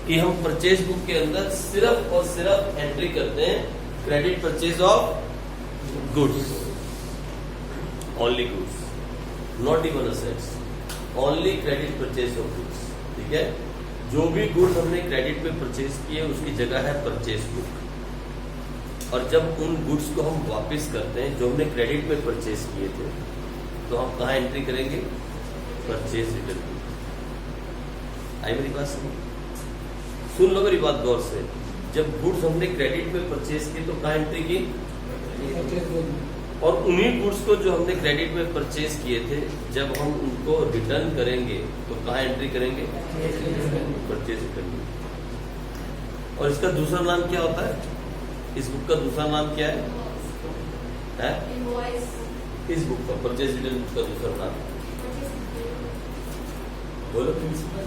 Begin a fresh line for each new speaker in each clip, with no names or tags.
कि हम purchase book के अंदर सिर्फ और सिर्फ एंट्री करते हैं credit purchase of goods, only goods, not even assets, only credit purchase of goods. ठीक है, जो भी गुड्स हमने क्रेडिट पे परचेज किए उसकी जगह है परचेज बुक। और जब उन गुड्स को हम वापस करते हैं जो हमने क्रेडिट में परचेज किए थे, तो हम कहाँ एंट्री करेंगे? Purchase return book. आई मेरी बात सुन लो मेरी बात गौर से। जब गुड्स हमने क्रेडिट में परचेज की तो कहाँ एंट्री की? और उन्हीं गुड्स को जो हमने क्रेडिट में परचेज किए थे, जब हम उनको रिटर्न करेंगे तो कहाँ एंट्री करेंगे? Purchase return book. और इसका दूसरा नाम क्या होता है? इस बुक का दूसरा नाम क्या है? इस बुक का परचेज रिटर्न बुक का दूसरा नाम बोलो प्रिंसिपल,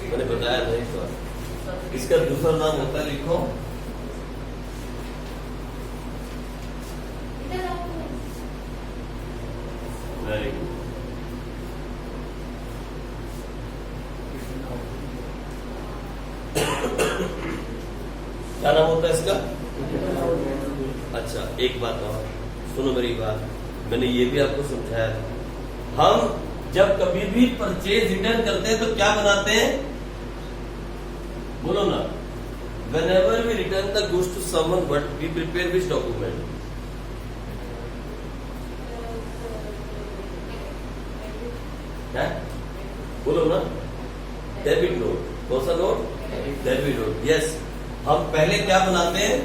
मैंने बताया था इस बार। इसका दूसरा नाम होता है, लिखो, वेरी गुड, क्या नाम होता है इसका? अच्छा, एक बात और सुनो मेरी बात, मैंने ये भी आपको समझाया था। हम जब कभी भी परचेज रिटर्न करते हैं तो क्या बनाते हैं? बोलो ना। Whenever we return the goods to someone, what we prepare which document? है? बोलो ना। Debit note. कौन सा नोट? Debit note. यस, हम पहले क्या बनाते हैं?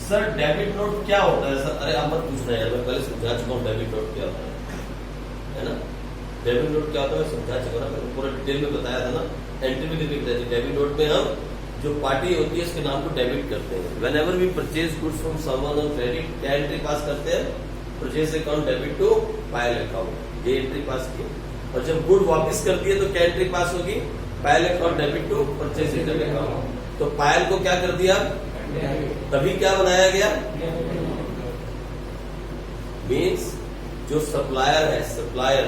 सर डेबिट नोट क्या होता है सर? अरे आप मत पूछना यार, मैं पहले समझा चुका हूँ डेबिट नोट क्या होता है ना? डेबिट नोट क्या होता है मैं समझा चुका ना, मैंने पूरा डिटेल में बताया था ना, एंट्री में देखिए बताई थी। डेबिट नोट में हम जो पार्टी होती है उसके नाम को डेबिट करते हैं। Whenever we purchase goods from someone on credit, क्या एंट्री पास करते हैं? Purchase account debit to Payal account, ये एंट्री पास की। और जब गुड वापस कर दिए तो क्या एंट्री पास होगी? Payal account debit to purchase return account. तो पायल को क्या कर दिया? तभी क्या बनाया गया? मीन्स जो सप्लायर है, सप्लायर,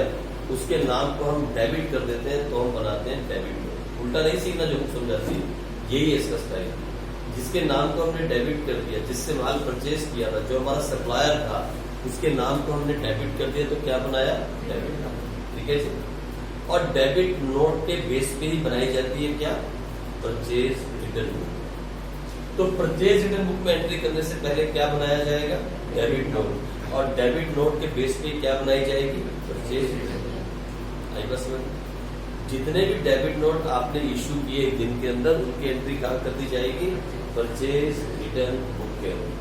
उसके नाम को हम डेबिट कर देते हैं तो हम बनाते हैं डेबिट नोट। उल्टा नहीं सीखना जो हम समझाती है, यही है इसका स्टाइल। जिसके नाम को हमने डेबिट कर दिया, जिससे माल परचेज किया था, जो हमारा सप्लायर था, उसके नाम को हमने डेबिट कर दिया तो क्या बनाया? Debit note. ठीक है जी। और डेबिट नोट के बेस पे ही बनाई जाती है क्या? Purchase return book. तो परचेज रिटर्न बुक में एंट्री करने से पहले क्या बनाया जाएगा? Debit note. और डेबिट नोट के बेस पे क्या बनाई जाएगी? Purchase return. आई बस में जितने भी डेबिट नोट आपने इश्यू किए एक दिन के अंदर, उनकी एंट्री कहाँ कर दी जाएगी? परचेज रिटर्न बुक के अंदर।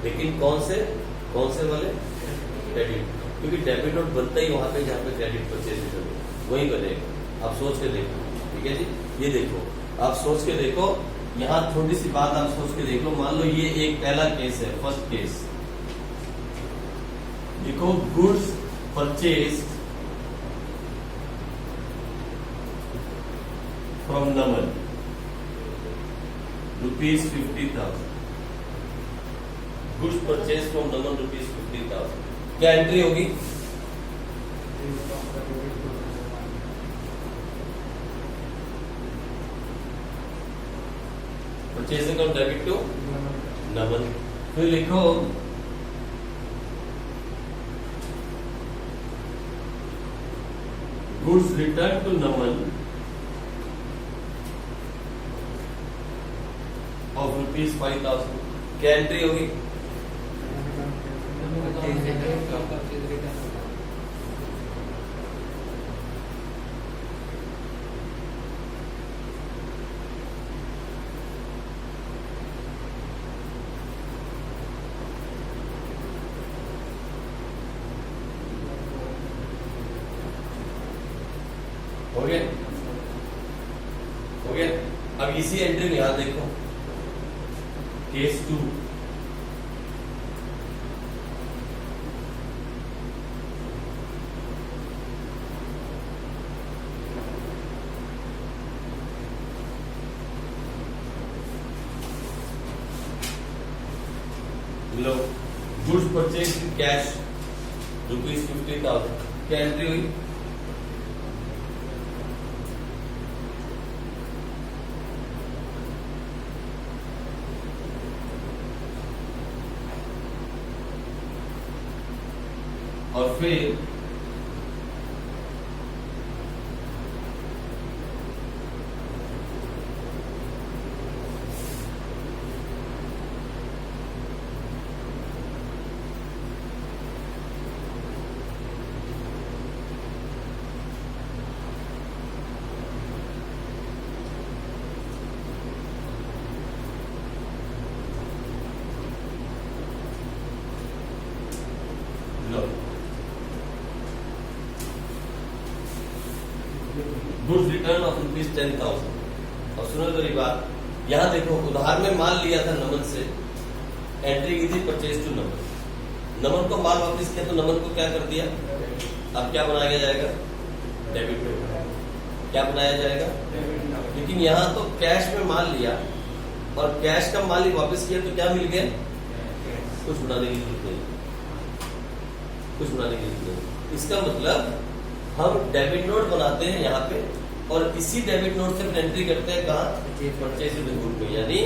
लेकिन कौन से वाले? क्रेडिट, क्योंकि डेबिट नोट बनता ही वहां पे जहाँ पे क्रेडिट परचेज रिटर्न वही बनेगा। आप सोच के देखो। ठीक है जी, ये देखो, आप सोच के देखो, यहाँ थोड़ी सी बात आप सोच के देख लो। मान लो ये एक पहला केस है, फर्स्ट केस, देखो, goods purchase from Naman ₹50,000। Goods purchase from Naman ₹50,000। क्या एंट्री होगी? Purchase account debit to Naman. फिर लिखो goods return to Naman of ₹5,000। क्या एंट्री होगी? हो गया? हो गया। अब इसी एंट्री में यहां देखो, case 2, low, goods purchase in cash ₹50,000। क्या एंट्री हुई? और फिर गुड्स रिटर्न ऑफ ₹10,000। और सुनो मेरी बात, यहाँ देखो उधार में माल लिया था नमन से, एंट्री की थी परचेज टू नमन, नमन को माल वापस किया तो नमन को क्या कर दिया, अब क्या बनाया जाएगा, डेबिट नोट। क्या बनाया जाएगा, लेकिन यहाँ तो कैश में माल लिया और कैश का माल ही वापस किया तो क्या मिल गया, कुछ बनाने की जरूरत नहीं, कुछ बनाने की जरूरत नहीं। इसका मतलब हम डेबिट नोट बनाते हैं यहाँ पे और इसी डेबिट नोट से एंट्री करते हैं कहाँ, परचेज इन गुड में, यानी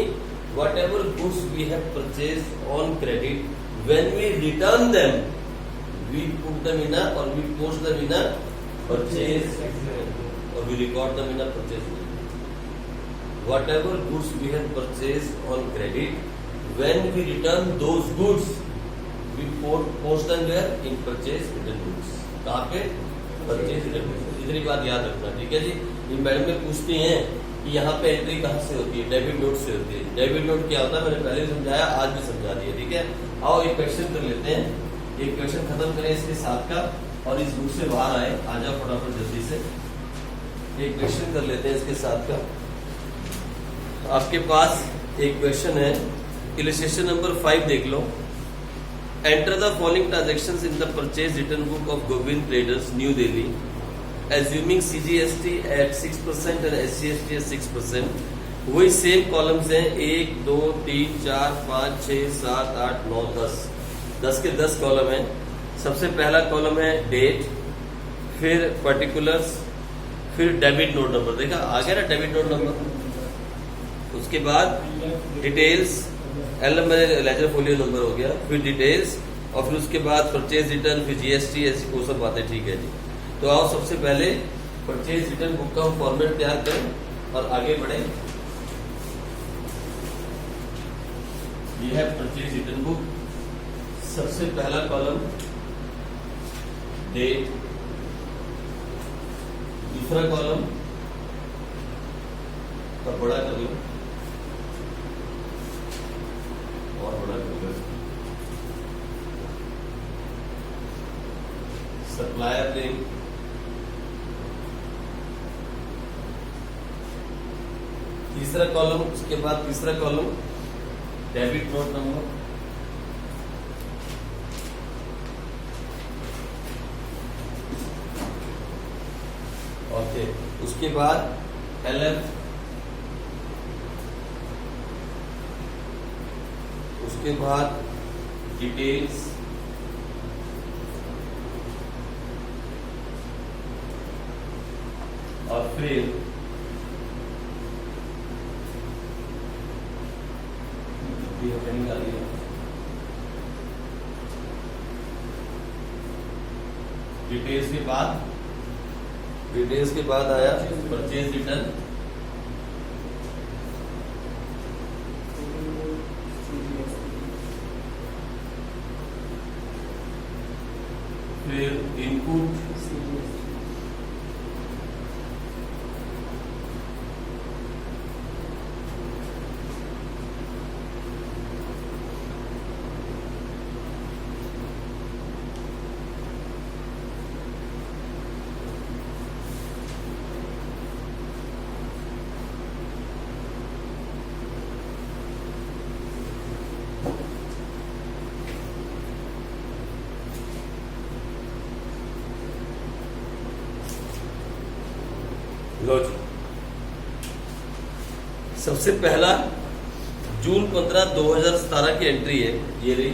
whatever goods we have purchase on credit when we return them we put them in और we post them in purchase और we record them in purchase. Whatever goods we have purchase on credit when we return those goods we post them where in purchase return goods. कहाँ पे, purchase return goods. इतनी बात याद रखना, ठीक है जी। ये मैडम में पूछती हैं कि यहाँ पे एंट्री कहाँ से होती है, डेबिट नोट से होती है। डेबिट नोट क्या होता है मैंने पहले भी समझाया, आज भी समझा दिया, ठीक है। आओ एक क्वेश्चन कर लेते हैं, एक क्वेश्चन खत्म करें इसके साथ का और इस बुक से बाहर आए, आ जाओ फटाफट जल्दी से। एक क्वेश्चन कर लेते हैं इसके साथ का। आपके पास एक क्वेश्चन है, इलस्ट्रेशन नंबर 5 देख लो। Enter the following transactions in the purchase return book of Govind Traders, New Delhi, assuming CGST at 6% and SGST at 6%. वही सेम कॉलम्स हैं, 1, 2, 3, 4, 5, 6, 7, 8, 9, 10। 10 के 10 कॉलम हैं। सबसे पहला कॉलम है डेट, फिर पर्टिकुलर्स, फिर डेबिट नोट नंबर। देखा आ गया ना डेबिट नोट नंबर। उसके बाद details, L number ledger folio number हो गया, फिर डिटेल्स और फिर उसके बाद परचेज रिटर्न, फिर जीएसटी, ऐसी वो सब बातें, ठीक है जी। तो आओ सबसे पहले परचेज रिटर्न बुक का हम फॉर्मेट तैयार करें और आगे बढ़े। ये है परचेज रिटर्न बुक। सबसे पहला कॉलम डेट, दूसरा कॉलम तो बड़ा कर लो और बड़ा कर लो, सप्लायर नेम, तीसरा कॉलम, उसके बाद तीसरा column debit note number, okay, उसके बाद एलएफ, उसके बाद डिटेल्स, और फिर डिटेल्स के बाद आया परचेज रिटर्न, फिर इनपुट, लो जी। सबसे पहला जून 15, 2017 की एंट्री है, ये रही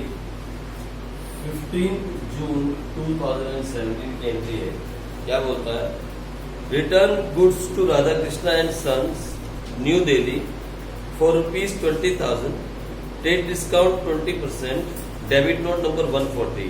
15 जून 2017 की एंट्री है। क्या बोलता है, return goods to Radha Krishna and sons, new Delhi for ₹20,000, take discount 20%, debit note number 140।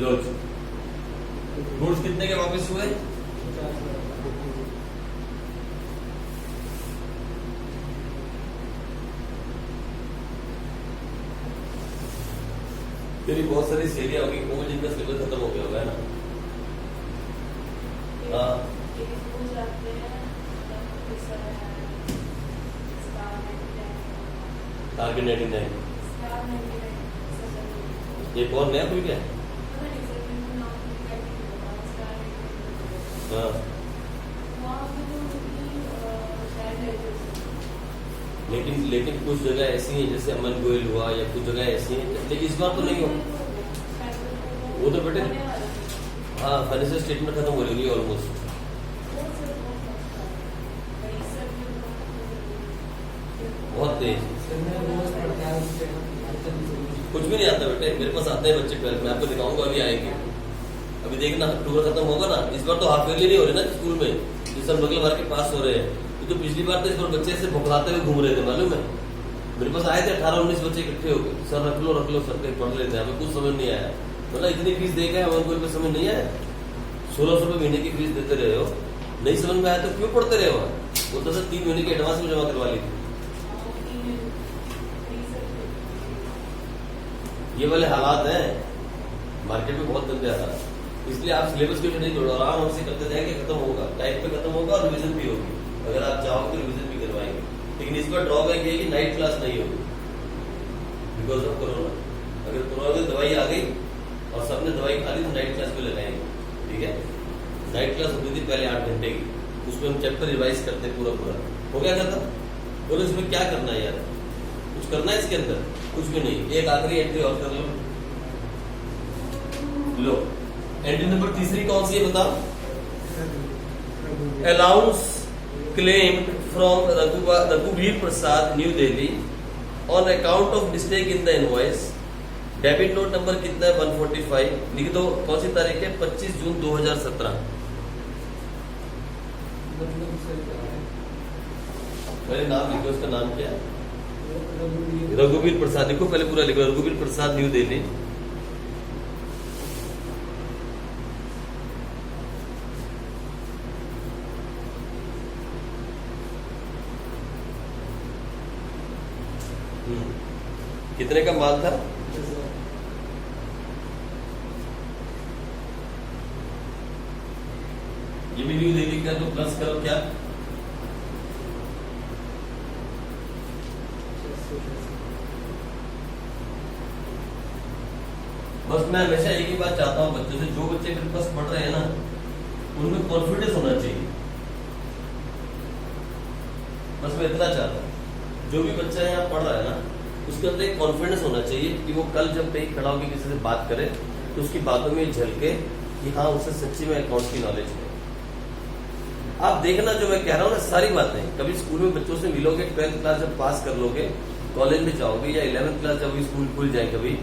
लो गुड्स कितने के वापस हुए? तेरी बहुत सारी सहेलियां होगी, वो जिनका सिलेबस खत्म हो गया होगा, है ना? हाँ, टारगेट 99 ये कौन नया खुल गया? हाँ, लेकिन कुछ जगह ऐसी हैं जैसे अमन गोयल हुआ, या कुछ जगह ऐसी हैं, लेकिन इस बार तो नहीं हो। वो तो बेटे हाँ, फाइनेंशियल स्टेटमेंट खत्म हो रही है ऑलमोस्ट। बहुत तेज, कुछ भी नहीं आता बेटे, मेरे पास आते हैं बच्चे, ट्वेल्थ में आपको दिखाऊंगा, अभी आएंगे। अभी देखना अक्टूबर खत्म होगा ना, इस बार तो हाफ ईयरली नहीं हो रहे ना स्कूल में, जिस सब अगले बार के पास हो रहे हैं। तो पिछली बार तो इस बार बच्चे से भुखलाते हुए घूम रहे थे, मालूम है? मेरे पास आए थे 18-19 बच्चे इकट्ठे हो गए, सर रख लो सर कहीं पढ़ लेते हैं, हमें कुछ समझ नहीं आया। मतलब इतनी फीस दे गए, हमें कोई समझ नहीं आया। 1600 रुपये महीने की फीस देते रहे हो, नहीं समझ में आया तो क्यों पढ़ते रहे हो? बोलता सर 3 महीने की एडवांस में जमा करवा ली थी। ये वाले हालात हैं मार्केट में, बहुत गंदे हालात। इसलिए आप सिलेबस को नहीं जोड़ो, आराम से करते जाएंगे, खत्म होगा, टाइम पे खत्म होगा और रिवीजन भी होगी। अगर आप चाहोगे रिवीजन भी करवाएंगे, लेकिन इस पर ड्रॉबैक है कि नाइट क्लास नहीं होगी बिकॉज ऑफ कोरोना। अगर कोरोना की दवाई आ गई और सबने दवाई खा ली तो नाइट क्लास भी लगाएंगे, ठीक है? नाइट क्लास होती थी पहले 8 घंटे की, उसमें हम चैप्टर रिवाइज करते पूरा हो गया खत्म। बोलो इसमें क्या करना है यार, कुछ करना है इसके अंदर? कुछ भी नहीं। एक आखिरी एंट्री और कर लो। एंट्री नंबर तीसरी कौन सी है बताओ? Allowance claimed from Raghuveer Prasad, New Delhi, on account of mistake in the invoice. Debit note number कितना है? 145। लिख दो। कौन सी तारीख है? 25 जून 2017। पहले नाम लिखो, उसका नाम क्या है? रघुवीर प्रसाद। लिखो पहले पूरा लिखो, रघुवीर प्रसाद, न्यू दिल्ली। कितने का माल था? ये भी न्यू दिल्ली का, तो प्लस करो क्या? बस मैं हमेशा एक ही बात चाहता हूँ बच्चों से, जो बच्चे मेरे पास पढ़ रहे हैं ना, उनमें कॉन्फिडेंस होना चाहिए। बस मैं इतना चाहता हूँ, जो भी बच्चा यहाँ पढ़ रहा है ना, उसके अंदर एक कॉन्फिडेंस होना चाहिए कि वो कल जब कहीं खड़ा होकर किसी से बात करे तो उसकी बातों में झलके कि हाँ, उसे सच्ची में अकाउंट्स की नॉलेज है। आप देखना जो मैं कह रहा हूँ ना, सारी बातें कभी स्कूल में बच्चों से मिलोगे, 12th क्लास जब पास कर लोगे, कॉलेज में जाओगे, या 11th क्लास जब स्कूल खुल जाए कभी,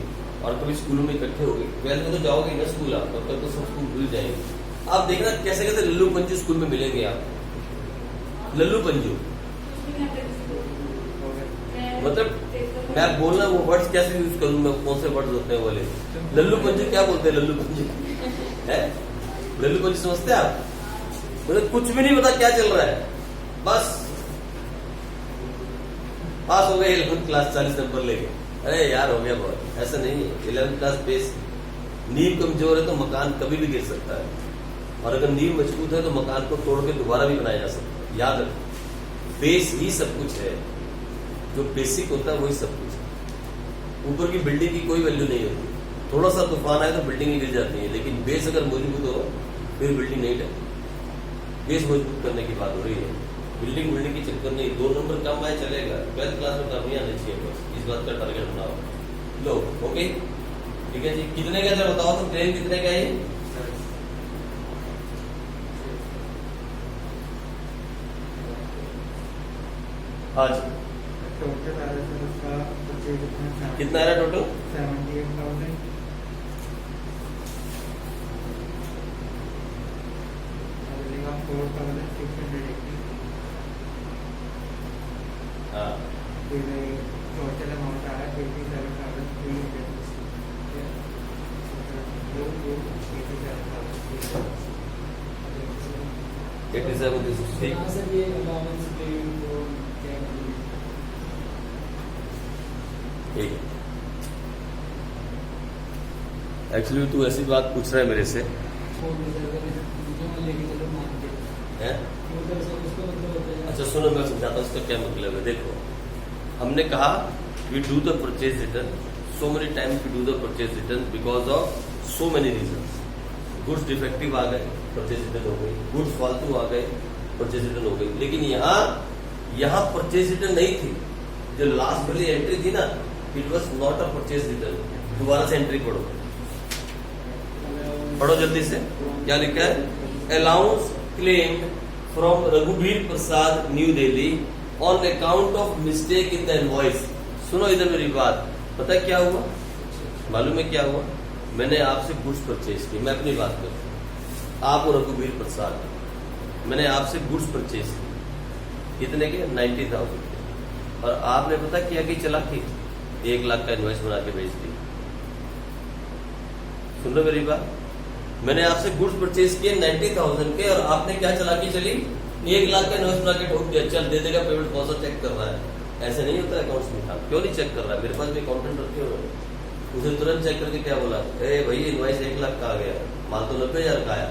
और कभी स्कूलों में इकट्ठे हो गए, 12th में तो जाओगे ना स्कूल आप, तब तक तो सब स्कूल खुल जाएंगे। आप देखना कैसे कैसे लल्लू पंजू स्कूल में मिलेंगे आप, लल्लू पंजू। मतलब मैं बोलना वो वर्ड्स कैसे यूज करूं मैं, कौन से वर्ड्स होते हैं बोले? लल्लू पंजू क्या बोलते हैं? लल्लू पंजू है, लल्लू पंजू समझते हैं आप? मतलब कुछ भी नहीं पता क्या चल रहा है, बस पास हो गए 11th क्लास 40 नंबर लेके, अरे यार हो गया बहुत। ऐसा नहीं है, 11th क्लास बेस, नींव कमजोर है तो मकान कभी भी गिर सकता है, और अगर नींव मजबूत है तो मकान को तोड़ के दोबारा भी बनाया जा सकता है। याद रखो, बेस ही सब कुछ है, जो बेसिक होता है वही सब कुछ है। ऊपर की बिल्डिंग की कोई वैल्यू नहीं होती, थोड़ा सा तूफान आए तो बिल्डिंग ही गिर जाती है, लेकिन बेस अगर मजबूत हो फिर बिल्डिंग नहीं ढहती। बेस मजबूत करने की बात हो रही है, बिल्डिंग के चक्कर नहीं। 2 नंबर कम आए चलेगा, 12th क्लास में कम ही आने चाहिए, बस इस बात का टारगेट बनाओ। लो ओके, ठीक है जी। कितने का जरा बताओ तुम, ट्रेन कितने का है? हाँ जी, कितना है टोटल?
78,000।
हाँ,
फिर टोटल अमाउंट आ रहा है 27,300।
एक्चुअली तू ऐसी बात पूछ रहा है मेरे से है? अच्छा सुनो, मैं समझाता हूँ इसका क्या मतलब है। देखो, हमने कहा we do the purchase return, so many times we do the purchase return because of so many reasons. Goods defective आ गए, परचेज रिटर्न हो गई। गुड्स फालतू आ गए, परचेज रिटर्न हो गई। लेकिन यहाँ परचेज रिटर्न नहीं थी। जो लास्ट वाली एंट्री थी ना, it was not a purchase return. दोबारा से एंट्री पढ़ो जल्दी से। क्या लिखा है? अलाउंस क्लेम फ्रॉम रघुवीर Prasad New Delhi on account of mistake in the invoice. सुनो इधर मेरी बात, पता है क्या हुआ? मालूम है क्या हुआ? मैंने आपसे गुड्स परचेज की, मैं अपनी बात करूं, आप और रघुवीर प्रसाद, मैंने आपसे गुड्स परचेज की, कितने के? 90,000 के। और आपने पता क्या की चालाकी? 1 लाख का इनवॉइस बना के भेज दी। सुन लो मेरी बात, मैंने आपसे गुड्स परचेज किए 90,000 के, और आपने क्या चालाकी चली? 1 लाख का इनवॉइस बना के ठोक दिया। चल दे देगा, पेमेंट कौन सा चेक कर रहा है? ऐसे नहीं होता अकाउंट्स में। काम क्यों नहीं चेक कर रहा है? मेरे पास भी अकाउंटेंट रखे हुए हैं, उसे तुरंत चेक करके क्या बोला, ए भाई इनवॉइस 1 लाख का आ गया, माल तो 90,000 का आया।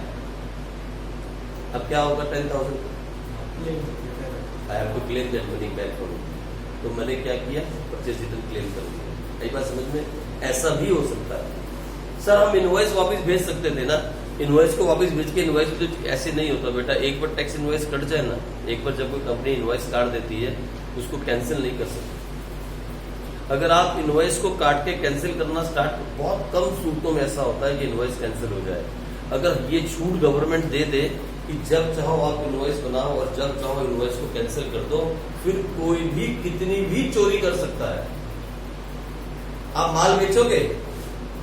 अब क्या होगा? 10,000 I have to claim that money back from. तो मैंने क्या किया? परचेज रिटर्न क्लेम कर दिया। यही बात समझ में? ऐसा भी हो सकता है। सर हम इनवॉइस वापस भेज सकते थे ना, इनवॉइस को वापस भेज के, इनवॉइस तो ऐसे नहीं होता बेटा। एक बार टैक्स इनवॉइस कट जाए ना, एक बार जब कोई कंपनी इनवॉइस काट देती है, उसको कैंसिल नहीं कर सकती। अगर आप इनवॉइस को काट के कैंसिल करना स्टार्ट, बहुत कम सूरतों में ऐसा होता है कि इनवॉइस कैंसिल हो जाए। अगर ये छूट गवर्नमेंट दे दे कि जब चाहो आप इनवॉइस बनाओ और जब चाहो इनवॉइस को कैंसिल कर दो, फिर कोई भी कितनी भी चोरी कर सकता है। आप माल बेचोगे,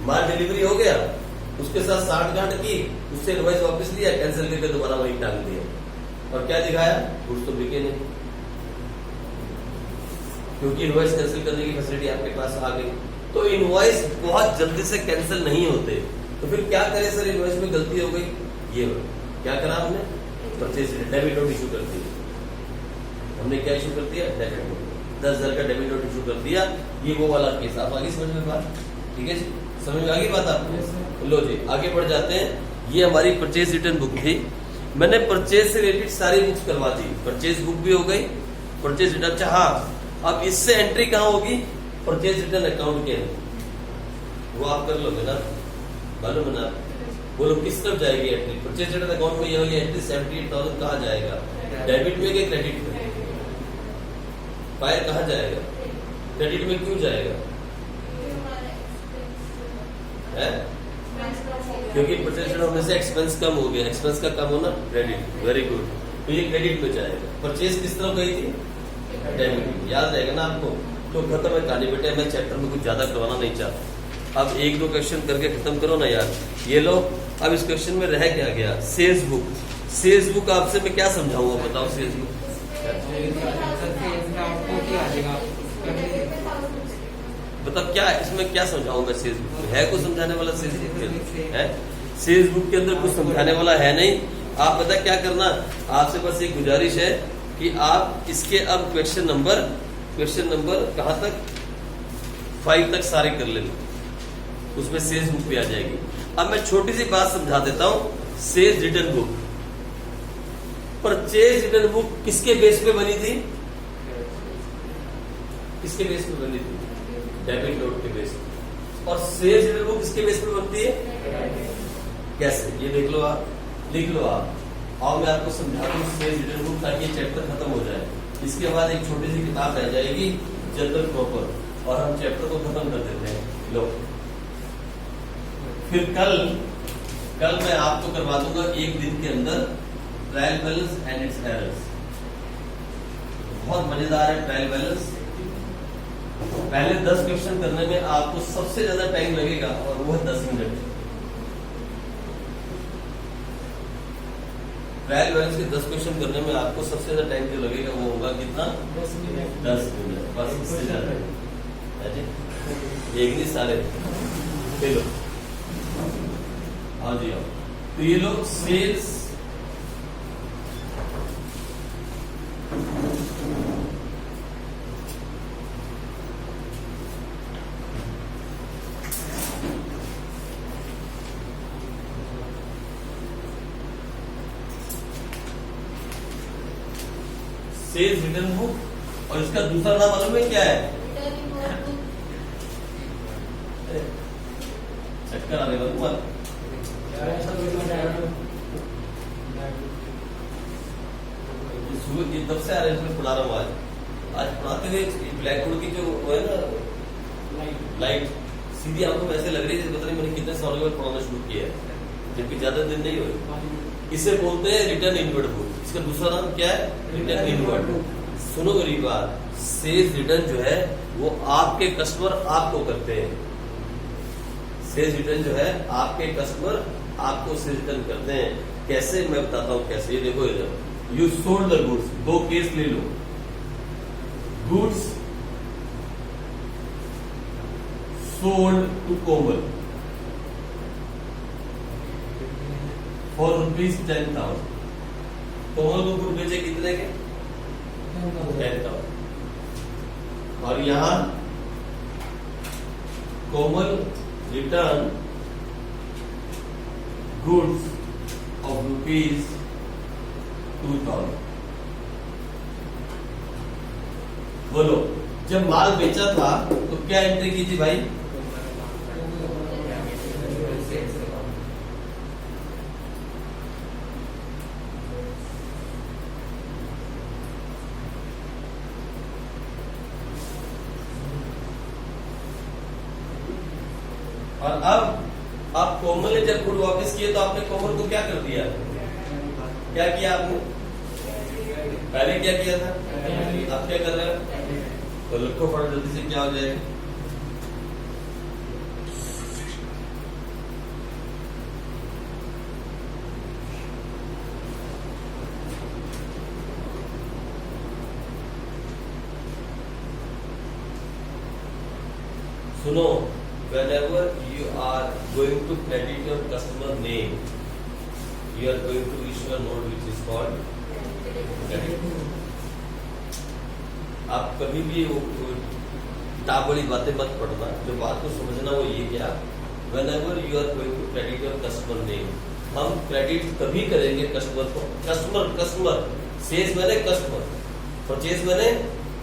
माल डिलीवरी हो गया, उसके साथ साठगांठ की, उससे इनवॉइस वापस लिया, कैंसिल करके दोबारा वहीं टांग दिया, और क्या दिखाया? गुड्स तो बिके नहीं, क्योंकि इनवॉइस कैंसिल करने की फैसिलिटी आपके पास आ गई। तो इनवॉइस बहुत जल्दी से कैंसिल नहीं होते। तो फिर क्या करें सर? इनवॉइस में गलती हो गई, ये क्या करा हमने? परचेज डेबिट नोट इशू कर दिया। हमने क्या इशू कर दिया? डेबिट नोट, 10,000 का डेबिट नोट इशू कर दिया। ये वो वाला केस। आप आगे समझ में बात? ठीक है, समझ में आ गई बात आपको? लो जी, आगे बढ़ जाते हैं। ये हमारी परचेज रिटर्न बुक थी। मैंने परचेज से रिलेटेड सारी बुक्स करवा दी। परचेज बुक भी हो गई, परचेज रिटर्न। अच्छा हाँ, अब इससे एंट्री कहाँ होगी? परचेज रिटर्न अकाउंट के अंदर। वो आप कर लोगे ना, मालूम है ना? बोलो किस तरफ जाएगी एंट्री? परचेज रिटर्न अकाउंट में ये वाली एंट्री 78,000 कहाँ जाएगा? डेबिट में कि क्रेडिट में? फायर कहाँ जाएगा? क्रेडिट में क्यों जाएगा? है? क्योंकि परचेज रिटर्न होने से एक्सपेंस कम हो गया। एक्सपेंस का कम होना क्रेडिट। Very good. तो ये क्रेडिट में जाएगा। परचेज किस तरफ गई थी? डेबिट। याद रहेगा ना आपको? तो खत्म है कहानी बेटे। मैं चैप्टर में कुछ ज्यादा करवाना नहीं चाहता। अब 1-2 क्वेश्चन करके खत्म करो ना यार। ये लो, अब इस क्वेश्चन में रह क्या गया? Sales book. सेल्स बुक आपसे मैं क्या समझाऊंगा? बताओ सेल्स बुक मतलब क्या, इसमें क्या समझाऊं मैं? सेल्स बुक में है कुछ समझाने वाला? सेल्स बुक के अंदर है? सेल्स बुक के अंदर कुछ समझाने वाला है नहीं। आप पता क्या करना, आपसे बस एक गुजारिश है कि आप इसके अब क्वेश्चन नंबर कहां तक? 5 तक सारे कर लेना, उसमें सेल्स बुक भी आ जाएगी। अब मैं छोटी सी बात समझा देता हूं। Sales return book, purchase return book किसके बेस पे बनी थी? किसके बेस पे बनी थी? डेबिट नोट के बेस पे। और सेल्स रिटर्न बुक किसके बेस पे बनती है? कैसे? ये देख लो आप, लिख लो आप, और मैं आपको समझा दूं सेल्स रिटर्न बुक, ताकि चैप्टर खत्म हो जाए। इसके बाद एक छोटी सी किताब रह जाएगी, जनरल प्रॉपर, और हम चैप्टर को खत्म कर देते हैं। लो, फिर कल मैं आपको करवा दूंगा 1 दिन के अंदर trial balance and it's errors. बहुत मजेदार है ट्रायल बैलेंस। पहले 10 क्वेश्चन करने में आपको सबसे ज्यादा टाइम लगेगा, और वो है 10 मिनट। ट्रायल बैलेंस के 10 क्वेश्चन करने में आपको सबसे ज्यादा टाइम जो लगेगा वो होगा कितना? 10 मिनट। बस इससे ज्यादा एक नहीं सारे। चलो हाँ जी, हाँ। तो ये लोग सेल्स सेल्स रिटर्न बुक, और इसका दूसरा नाम मालूम है क्या है? चक्कर आने वाला तुम्हारा। सुबह की तब से आ रहे हैं, पढ़ा रहा हूँ आज पढ़ाते हुए ब्लैक बोर्ड की जो वो है ना लाइट सीधी आपको वैसे लग रही है, पता नहीं मैंने कितने सालों में पढ़ाना शुरू किया है, जबकि ज्यादा दिन नहीं हुए। इसे बोलते हैं रिटर्न इनवर्ड बुक। इसका दूसरा नाम क्या है? Return inward. सुनो मेरी बात, सेल्स रिटर्न जो है वो आपके कस्टमर आपको करते हैं। सेल्स रिटर्न जो है आपके कस्टमर आपको सेल्स रिटर्न करते हैं। कैसे, मैं बताता हूं कैसे। ये देखो, इधर यू सोल्ड द गुड्स। दो केस ले लो। Goods sold to Komal for ₹10,000। Komal को गुड बेचे कितने के? 10,000। और यहां कोमल रिटर्न गुड्स ऑफ ₹2,000। बोलो, जब माल बेचा था तो क्या एंट्री की थी भाई? और अब कोमल ने जब गुड वापस किए तो आपने कोमल को क्या कर दिया? क्या किया आपने? पहले क्या किया था? आप क्या कर रहे हो? तो लिखो फटाफट जल्दी से, क्या हो जाएगा? सुनो, whenever you are going to credit your customer name, you are going to issue a note which is called credit note. आप कभी भी वो किताब वाली बातें मत पढ़ना, जो बात को समझना वो ये क्या, whenever you are going to credit your customer name, हम क्रेडिट तभी करेंगे कस्टमर को। कस्टमर सेल्स मैंने कस्टमर, परचेज मैंने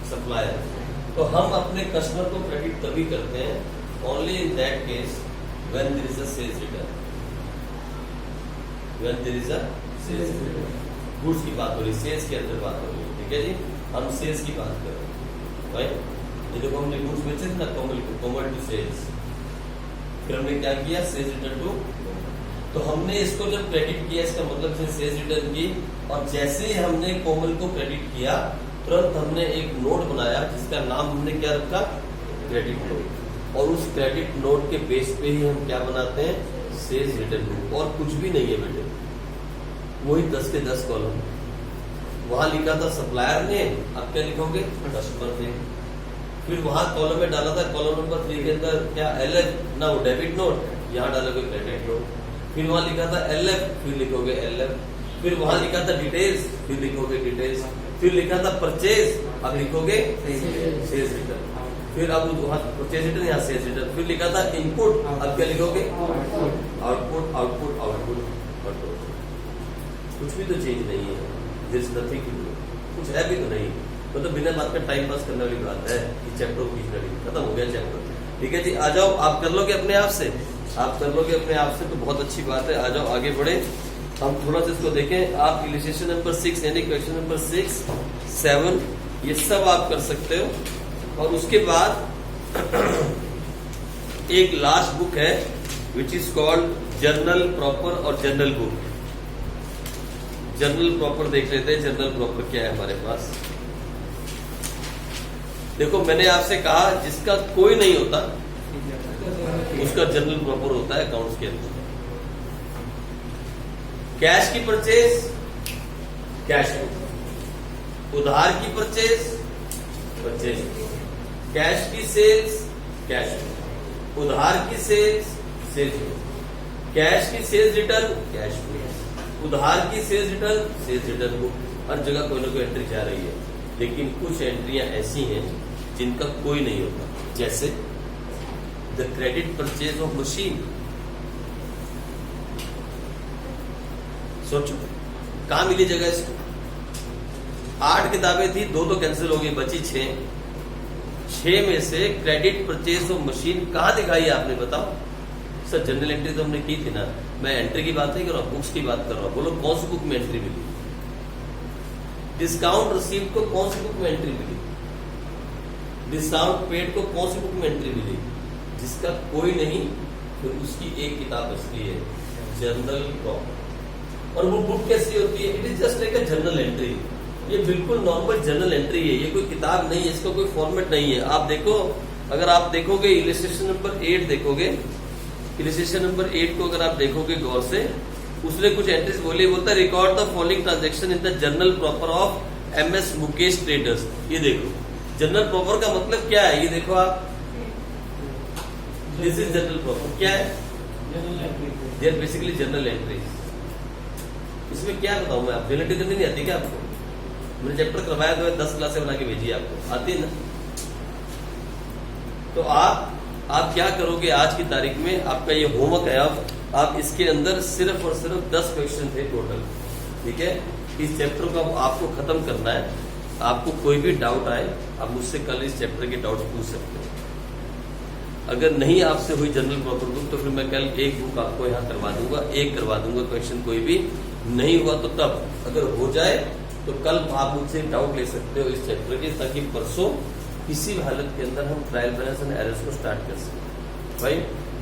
सप्लायर। तो हम अपने कस्टमर को क्रेडिट तभी करते हैं only in that case when there is a sales return. When there is a sales return. Goods की बात हो रही, सेल्स के अंदर बात हो रही है, ठीक है जी। हम सेल्स की बात कर रहे हैं भाई। ये देखो, हमने गुड्स बेचे थे ना, कोमल टू सेल्स। फिर हमने क्या किया? Sales return to. तो हमने इसको जब क्रेडिट किया, इसका मतलब सेल्स रिटर्न की, और जैसे ही हमने कोमल को क्रेडिट किया तुरंत हमने एक नोट बनाया जिसका नाम हमने क्या रखा? Credit note. और उस क्रेडिट नोट के बेस पे ही हम क्या बनाते हैं? Sales return book. और कुछ भी नहीं है बेटे, वही 10 के 10 कॉलम। वहां लिखा था सप्लायर ने, अब क्या लिखोगे? कस्टमर ने। फिर वहां कॉलम में डाला था, कॉलम नंबर 3 के अंदर क्या? LF ना, वो डेबिट नोट, यहाँ डालोगे क्रेडिट नोट। फिर वहां लिखा था LF, फिर लिखोगे LF। फिर वहां लिखा था डिटेल्स, फिर लिखोगे डिटेल्स। फिर लिखा था परचेज, अब लिखोगे सेल्स रिटर्न। फिर अब वहां परचेज रिटर्न, यहाँ सेल्स रिटर्न। फिर लिखा था इनपुट, अब क्या लिखोगे? Output, output, output, output. कुछ भी तो चेंज नहीं है, there is nothing to do. कुछ है भी तो नहीं, मतलब बिना बात का टाइम पास करने वाली बात है। ये चैप्टर खत्म हो गया चैप्टर, ठीक है जी। आ जाओ, आप कर लोगे अपने आप से, आप कर लोगे अपने आप से तो बहुत अच्छी बात है। आ जाओ आगे बढ़े, हम थोड़ा सा इसको देखें। आप इलिस्ट्रेशन नंबर 6 यानी क्वेश्चन नंबर 6, 7 ये सब आप कर सकते हो। और उसके बाद एक लास्ट बुक है which is called journal proper और जनरल बुक। जनरल प्रॉपर देख लेते हैं। जनरल प्रॉपर क्या है हमारे पास? देखो, मैंने आपसे कहा जिसका कोई नहीं होता उसका जनरल प्रॉपर होता है अकाउंट्स के अंदर। कैश की परचेज, कैश बुक। उधार की परचेज, परचेज बुक। कैश की सेल्स, कैश बुक। उधार की सेल्स, सेल्स बुक। कैश की सेल्स रिटर्न कैश बुक, उधार की सेल्स रिटर्न बुक। हर जगह कोई ना कोई एंट्री जा रही है, लेकिन कुछ एंट्रियां ऐसी हैं जिनका कोई नहीं होता, जैसे the credit purchase of machine. सोचो कहां मिली जगह इसको? 8 किताबें थी, 2 तो कैंसिल हो गई, बची 6 में से क्रेडिट परचेज ऑफ मशीन कहां दिखाई आपने? बताओ सर। जनरल एंट्री तो हमने की थी ना, मैं एंट्री की बात नहीं कर रहा हूं, बुक्स की बात कर रहा हूं। बोलो कौन सी बुक में एंट्री मिली? डिस्काउंट रिसीव को कौन सी बुक में एंट्री मिली? डिस्काउंट पेड को कौन सी बुक में एंट्री मिली? जिसका कोई नहीं, फिर उसकी एक किताब बचती है, जर्नल प्रॉपर। और वो बुक कैसी होती है? It is just like a journal entry. ये बिल्कुल नॉर्मल जर्नल एंट्री है, ये कोई किताब नहीं है, इसका कोई फॉर्मेट नहीं है। आप देखो, अगर आप देखोगे इलस्ट्रेशन नंबर 8 देखोगे, इलस्ट्रेशन नंबर 8 को अगर आप देखोगे गौर से, उसने कुछ एंट्रीज बोली, बोलता है record the following transaction in the journal proper off MS Mukesh traders. ये देखो जर्नल प्रॉपर का मतलब क्या है, ये देखो आप, दिस इज जर्नल प्रॉपर। क्या है? They are basically journal entries. इसमें क्या बताऊं मैं, आप जनरल एंट्री करनी नहीं आती क्या आपको? मैंने चैप्टर करवाया तो 10 क्लासें बना के भेजी आपको, आती ना? तो आप क्या करोगे आज की तारीख में? आपका ये होमवर्क है, आप इसके अंदर सिर्फ और सिर्फ 10 क्वेश्चन थे टोटल, ठीक है? इस चैप्टर को अब आपको खत्म करना है। आपको कोई भी डाउट आए, आप मुझसे कल इस चैप्टर के डाउट्स पूछ सकते हैं। अगर नहीं आपसे हुई जनरल प्रॉपर बुक, तो फिर मैं कल एक बुक आपको यहाँ करवा दूंगा, एक करवा दूंगा क्वेश्चन, कोई भी नहीं हुआ तो तब, अगर हो जाए तो कल आप मुझसे डाउट ले सकते हो इस चैप्टर के, ताकि परसों किसी भी हालत के अंदर हम ट्रायल बैलेंस एंड एरर्स को स्टार्ट कर सकें। भाई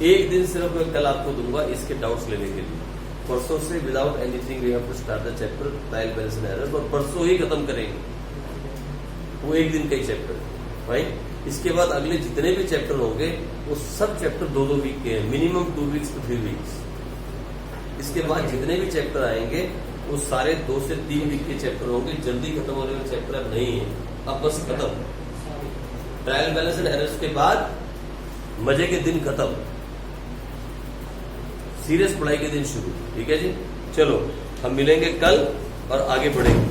एक दिन सिर्फ मैं कल आपको दूंगा इसके डाउट्स लेने के लिए। परसों से without anything we have to start the chapter trial balance and errors, और परसों ही खत्म करेंगे वो एक दिन का ही चैप्टर। भाई इसके बाद अगले जितने भी चैप्टर होंगे वो सब चैप्टर 2-2 वीक के हैं, मिनिमम 2 वीक्स टू 3 वीक्स। इसके बाद जितने भी चैप्टर आएंगे वो सारे 2 से 3 वीक के चैप्टर होंगे। जल्दी खत्म होने वाले चैप्टर अब नहीं है, अब बस खत्म। ट्रायल बैलेंस एंड एरर्स के बाद मजे के दिन खत्म, सीरियस पढ़ाई के दिन शुरू। ठीक है जी, चलो हम मिलेंगे कल और आगे बढ़ेंगे।